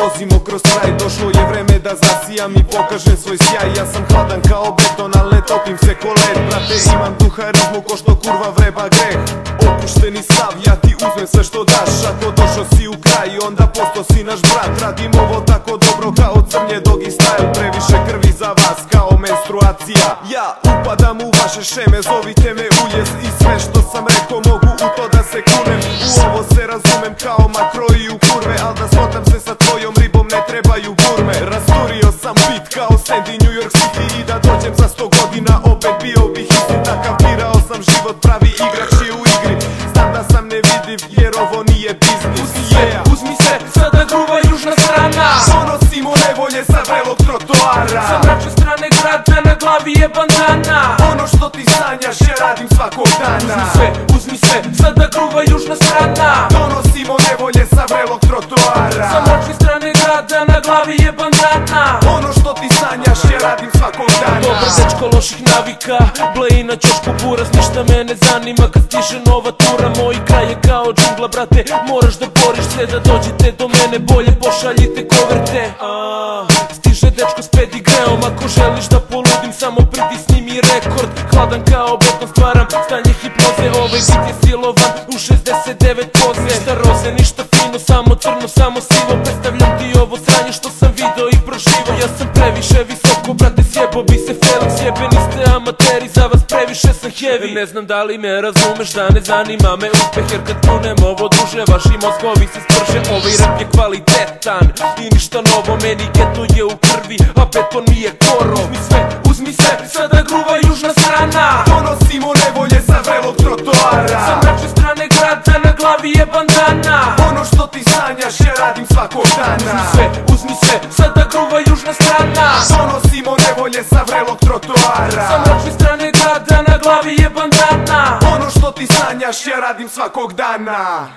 vozimo kroz kraj. Došlo je vreme da zasijam i pokažem svoj sjaj. Ja sam hladan kao beton, al ne topim se ko led. Brate, imam tu harizmu ko što kurva vreba greh. Opušteni stav, ja ti uzmem sve što daš. Ako došao si u kraj, onda posto si naš brat. Radim ovo tako dobro kao crnje Doggy Style. Previše krvi za vas kao menstruacija. Ja upadam u vaše šeme, zovite me ujez. I sve što sam rekao mogu u to da se kunem. U ovo se razumem kao makro i u kurve. Al da smotam se sa tvojom ribom ne trebaju gurme. Rasturio sam bit kao Sandy New York City. I da dođem za 100 godina opet bio bih isti takav. Birao sam život, pravi igrač je u igri. Znam da sam nevidljiv jer ovo nije biznis. Uzmi se, sada gruva južna strana. Donosimo nevolje sa vrelog trotoara. Sa mračne strane grada na glavi je bandana. Ono što ti sanjaš ja radim svakog dana. Uzmi se, sada gruva južna strana. Donosimo nevolje sa vrelog trotoara. Sa mračne strane grada na glavi je bandana. Ono što ti sanjaš ja radim svakog dana. Dobar dečko loših navika, bleji na ćošku buraz. Ništa me ne zanima kad stiže nova tura. Moj kraj je kao džungla brate, moraš da boriš se da dođete do mene. Bolje pošaljite koverte. Stiže dečko s pedigreom, ako želiš da poludim samo pritisni mi rekord. Hladan kao beton stvaram stanje hipnoze. Ovaj bit je silovan u 69 poze. Ništa roze, ništa fino, samo crno, samo sivo. Predstavljam ti ovo sranje što sam video i proživo. Ja sam previše visoko, brate, sjebo bi se Felix. Jebeni ste amateri, za vas previše sam heavy. Ne znam da li me razumeš, da ne zanima me uspeh. Jer kad punem ovo duže, vaši mozgovi se sprže. Ovaj rap je kvalitetan i ništa novo. Meni geto je u krvi, a beton mi je korov. Uzmi se, sada gruva južna strana. Donosimo nevolje sa vrelog trotoara. Sa mračne strane grada na glavi je bandana. Ono što ti sanjaš ja radim svakog dana. Uzmi se, sada gruva južna strana. Donosimo nevolje sa vrelog trotoara. Sa mračne strane grada na glavi je bandana. Ono što ti sanjaš ja radim svakog dana.